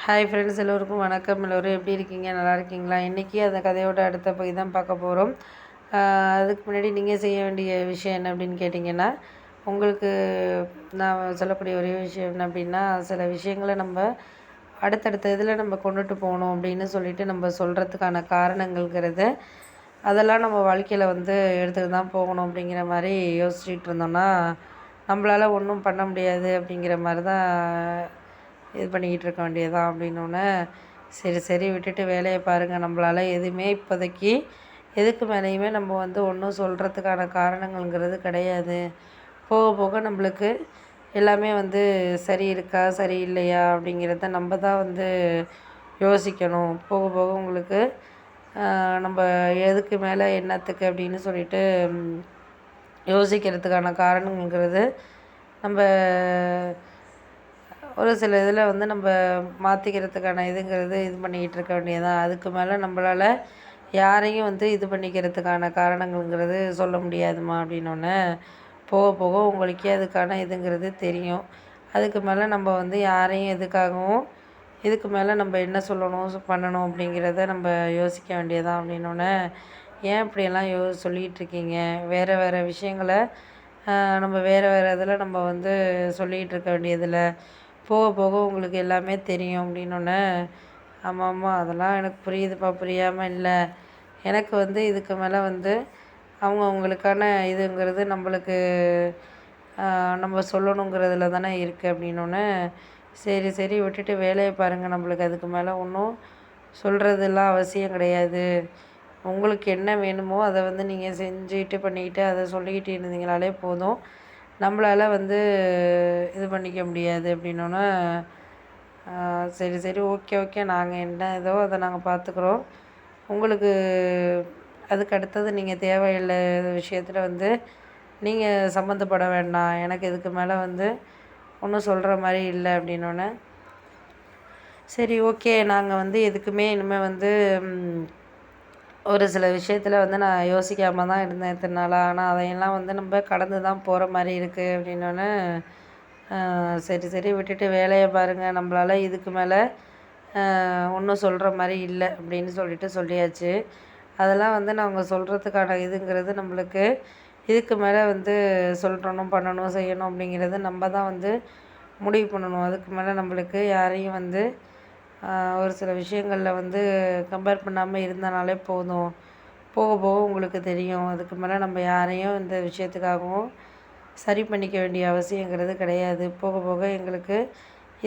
Hi friends, எல்லோருக்கும் வணக்கம். எல்லோரும் எப்படி இருக்கீங்க? நல்லா இருக்கீங்களா? இன்றைக்கி அந்த கதையோட அடுத்த பகுதி தான் பார்க்க போகிறோம். அதுக்கு முன்னாடி நீங்கள் செய்ய வேண்டிய விஷயம் என்ன அப்படின்னு கேட்டிங்கன்னா, உங்களுக்கு நான் சொல்லக்கூடிய ஒரே விஷயம் என்ன அப்படின்னா, சில விஷயங்களை நம்ம அடுத்தடுத்த இதில் நம்ம கொண்டுட்டு போகணும் அப்படின்னு சொல்லிட்டு நம்ம சொல்கிறதுக்கான காரணங்கள்ங்கிறது, அதெல்லாம் நம்ம வாழ்க்கையில் எடுத்துகிட்டு தான் போகணும் அப்படிங்கிற மாதிரி யோசிச்சுட்டு இருந்தோம்னா, நம்மளால் ஒன்றும் பண்ண முடியாது அப்படிங்கிற மாதிரி தான் இது பண்ணிக்கிட்டு இருக்க வேண்டியதுதான். அப்படின்னோடனே சரி சரி விட்டுட்டு வேலையை பாருங்கள், நம்மளால் எதுவுமே இப்போதைக்கு எதுக்கு மேலேயுமே நம்ம ஒன்றும் சொல்கிறதுக்கான காரணங்கள்ங்கிறது கிடையாது. போக போக நம்மளுக்கு எல்லாமே சரி இருக்கா சரி இல்லையா அப்படிங்கிறத நம்ம தான் யோசிக்கணும். போக போக உங்களுக்கு நம்ம எதுக்கு மேலே என்னத்துக்கு அப்படின்னு சொல்லிட்டு யோசிக்கிறதுக்கான காரணங்கிறது நம்ம ஒரு சில இதில் நம்ம மாற்றிக்கிறதுக்கான இதுங்கிறது இது பண்ணிக்கிட்டு இருக்க வேண்டியதுதான். அதுக்கு மேலே நம்மளால் யாரையும் இது பண்ணிக்கிறதுக்கான காரணங்கள்ங்கிறது சொல்ல முடியாதுமா அப்படின்னோடனே, போக போக உங்களுக்கே அதுக்கான இதுங்கிறது தெரியும். அதுக்கு மேலே நம்ம யாரையும் எதுக்காகவும் இதுக்கு மேலே நம்ம என்ன சொல்லணும் பண்ணணும் அப்படிங்கிறத நம்ம யோசிக்க வேண்டியதான். அப்படின்னோடனே, ஏன் இப்படியெல்லாம் சொல்லிகிட்ருக்கீங்க? வேறு வேறு விஷயங்களை நம்ம வேறு வேறு இதில் நம்ம சொல்லிகிட்டு இருக்க வேண்டியதில்ல. போக போக உங்களுக்கு எல்லாமே தெரியும் அப்படின்னோடனே, ஆமாம் ஆமாம் அதெல்லாம் எனக்கு புரியுதுப்பா, புரியாமல் இல்லை. எனக்கு இதுக்கு மேலே அவங்கவுங்களுக்கான இதுங்கிறது நம்மளுக்கு நம்ம சொல்லணுங்கிறதுல தானே இருக்குது அப்படின்னோடனே, சரி சரி விட்டுட்டு வேலையை பாருங்கள், நம்மளுக்கு அதுக்கு மேலே ஒன்றும் சொல்கிறதுலாம் அவசியம் கிடையாது. உங்களுக்கு என்ன வேணுமோ அதை நீங்கள் செஞ்சுக்கிட்டு பண்ணிக்கிட்டு அதை சொல்லிக்கிட்டு இருந்தீங்கனாலே போதும். நம்மளால் இது பண்ணிக்க முடியாது அப்படின்னோன்னே, சரி சரி ஓகே ஓகே, நாங்கள் என்ன ஏதோ அதை நாங்கள் பார்த்துக்குறோம். உங்களுக்கு அதுக்கு அடுத்தது நீங்கள் தேவையில்லை விஷயத்தில் நீங்கள் சம்மந்தப்பட வேண்டாம். எனக்கு இதுக்கு மேலே ஒன்றும் சொல்கிற மாதிரி இல்லை அப்படின்னோடனே, சரி ஓகே, நாங்கள் எதுக்குமே இனிமேல் ஒரு சில விஷயத்தில் நான் யோசிக்காமல் தான் இருந்தேன் இத்தனை நாளாக. ஆனால் அதையெல்லாம் நம்ம கடந்து தான் போகிற மாதிரி இருக்குது அப்படின்னோடனே, சரி சரி விட்டுட்டு வேலையை பாருங்கள், நம்மளால் இதுக்கு மேலே ஒன்றும் சொல்கிற மாதிரி இல்லை அப்படின்னு சொல்லிட்டு சொல்லியாச்சு. அதெல்லாம் நாங்கள் சொல்கிறதுக்கான இதுங்கிறது நம்மளுக்கு இதுக்கு மேலே சொல்லணும் பண்ணணும் செய்யணும் அப்படிங்கிறது நம்ம தான் முடிவு பண்ணணும். அதுக்கு மேலே நம்மளுக்கு யாரையும் ஒரு சில விஷயங்களில் கம்பேர் பண்ணாமல் இருந்தனாலே போதும். போக போக உங்களுக்கு தெரியும். அதுக்கு மேலே நம்ம யாரையும் இந்த விஷயத்துக்காகவும் சரி பண்ணிக்க வேண்டிய அவசியங்கிறது கிடையாது. போக போக எங்களுக்கு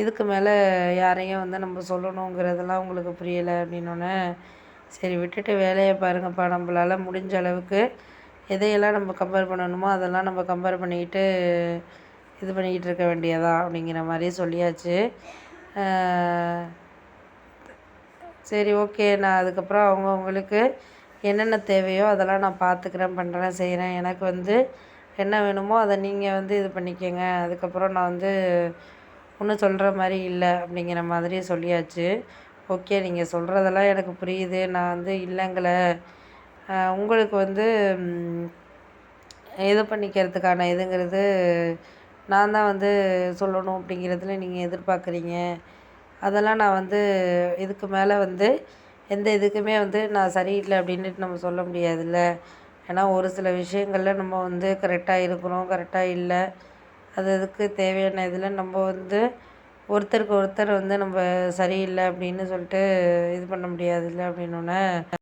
இதுக்கு மேலே யாரையும் நம்ம சொல்லணுங்கிறதெல்லாம் உங்களுக்கு புரியலை அப்படின்னோடனே, சரி விட்டுட்டு வேலையை பாருங்கப்பா, நம்மளால் முடிஞ்ச அளவுக்கு எதையெல்லாம் நம்ம கம்பேர் பண்ணணுமோ அதெல்லாம் நம்ம கம்பேர் பண்ணிக்கிட்டு இது பண்ணிக்கிட்டு இருக்க வேண்டியதா அப்படிங்கிற மாதிரி சொல்லியாச்சு. சரி ஓகே, நான் அதுக்கப்புறம் அவங்கவுங்களுக்கு என்னென்ன தேவையோ அதெல்லாம் நான் பார்த்துக்கிறேன், பண்ணுறேன், செய்கிறேன். எனக்கு என்ன வேணுமோ அதை நீங்கள் இது பண்ணிக்கங்க. அதுக்கப்புறம் நான் ஒன்றும் சொல்கிற மாதிரி இல்லை அப்படிங்கிற மாதிரி சொல்லியாச்சு. ஓகே, நீங்கள் சொல்கிறதெல்லாம் எனக்கு புரியுது. நான் இல்லைங்களே, உங்களுக்கு இது பண்ணிக்கிறதுக்கான இதுங்கிறது நான் தான் சொல்லணும் அப்படிங்கிறதுல நீங்கள் எதிர்பார்க்குறீங்க. அதெல்லாம் நான் இதுக்கு மேலே எந்த இதுக்குமே நான் சரியில்லை அப்படின்ட்டு நம்ம சொல்ல முடியாதுல்ல. ஏன்னா ஒரு சில விஷயங்களில் நம்ம கரெக்டாக இருக்கிறோம், கரெக்டாக இல்லை. அது அதுக்கு தேவையான இதில் நம்ம ஒருத்தருக்கு ஒருத்தர் நம்ம சரியில்லை அப்படின்னு சொல்லிட்டு இது பண்ண முடியாதுல்ல அப்படின்னோடனே,